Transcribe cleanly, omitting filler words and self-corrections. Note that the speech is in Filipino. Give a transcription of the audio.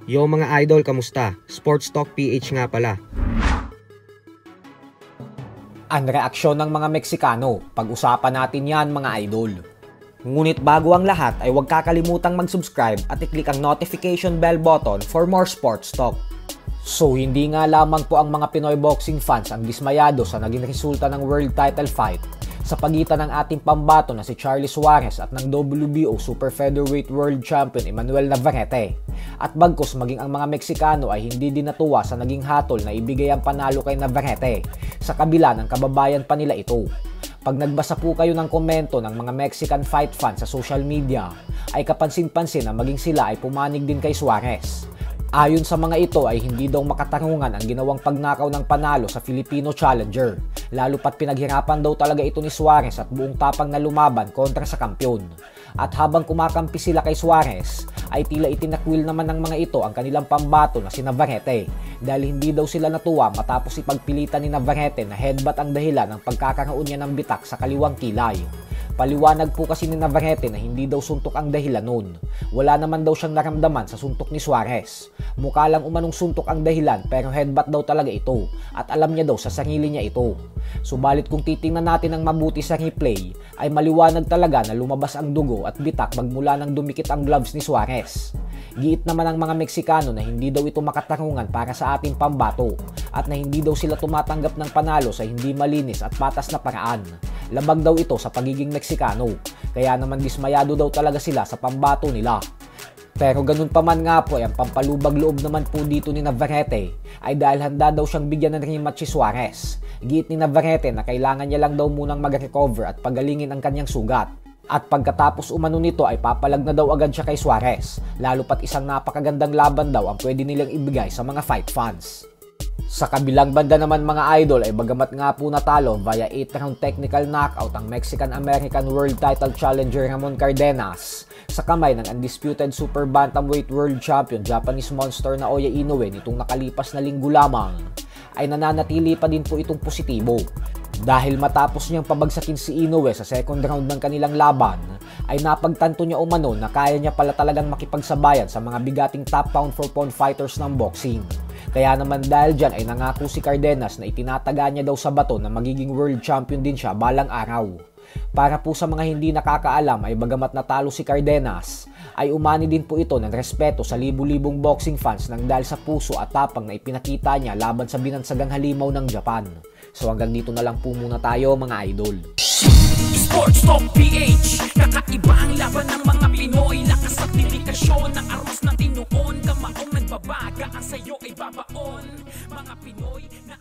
Yo mga idol, kamusta? Sports Talk PH nga pala. Ang reaksyon ng mga Meksikano, pag-usapan natin yan mga idol. Ngunit bago ang lahat ay huwag kakalimutang mag-subscribe at i-click ang notification bell button for more sports talk. So hindi nga lamang po ang mga Pinoy boxing fans ang dismayado sa naging resulta ng world title fight sa pagitan ng ating pambato na si Charlie Suarez at ng WBO Super Featherweight World Champion Emmanuel Navarrete. At bagkus maging ang mga Meksikano ay hindi din natuwa sa naging hatol na ibigay ang panalo kay Navarrete sa kabila ng kababayan pa nila ito. Pag nagbasa po kayo ng komento ng mga Mexican fight fans sa social media, ay kapansin-pansin na maging sila ay pumanig din kay Suarez. Ayon sa mga ito ay hindi daw makatarungan ang ginawang pagnakaw ng panalo sa Filipino challenger, lalo pat pinaghirapan daw talaga ito ni Suarez at buong tapang na lumaban kontra sa kampyon. At habang kumakampi sila kay Suarez, ay tila itinakwil naman ng mga ito ang kanilang pambato na si Navarrete dahil hindi daw sila natuwa matapos ipagpilitan ni Navarrete na headbutt ang dahilan ng pagkakaroon niya ng bitak sa kaliwang kilay. Paliwanag po kasi ni Navarrete na hindi daw suntok ang dahilan nun. Wala naman daw siyang naramdaman sa suntok ni Suarez. Mukha lang umanong suntok ang dahilan pero headbutt daw talaga ito at alam niya daw sa sarili niya ito. Subalit kung titingnan natin ng mabuti sa replay ay maliwanag talaga na lumabas ang dugo at bitak magmula nang dumikit ang gloves ni Suarez. Giit naman ang mga Meksikano na hindi daw ito makatarungan para sa ating pambato at na hindi daw sila tumatanggap ng panalo sa hindi malinis at patas na paraan. Labag daw ito sa pagiging Meksikano, kaya naman dismayado daw talaga sila sa pambato nila. Pero ganun pa man nga po ay ang pampalubag loob naman po dito ni Navarrete ay dahil handa daw siyang bigyan ng rematch si Suarez. Giit ni Navarrete na kailangan niya lang daw munang mag-recover at pagalingin ang kanyang sugat. At pagkatapos umano nito ay papalag na daw agad siya kay Suarez, lalo pat isang napakagandang laban daw ang pwede nilang ibigay sa mga fight fans. Sa kabilang banda naman mga idol ay bagamat nga po natalo via 8-round technical knockout ang Mexican-American World Title Challenger Ramon Cardenas sa kamay ng undisputed Super Bantamweight World Champion Japanese Monster Naoya Inoue nitong nakalipas na linggo lamang, ay nananatili pa din po itong positibo. Dahil matapos niyang pabagsakin si Inoue sa second round ng kanilang laban, ay napagtanto niya umano na kaya niya pala talagang makipagsabayan sa mga bigating top pound for pound fighters ng boxing. Kaya naman dahil dyan ay nangako si Cardenas na itinataga niya daw sa bato na magiging world champion din siya balang araw. Para po sa mga hindi nakakaalam ay bagamat natalo si Cardenas, ay umani din po ito ng respeto sa libu-libong boxing fans nang dahil sa puso at tapang na ipinakita niya laban sa binansagang halimaw ng Japan. So hanggang dito na lang po muna tayo mga idol. Sports Talk PH, kakaiba ang laban ng mga Pinoy. Lakas at dedikasyon ng aros na tinuon. Kamaong nagbabaga, ang sayo ay babaon. Mga Pinoy na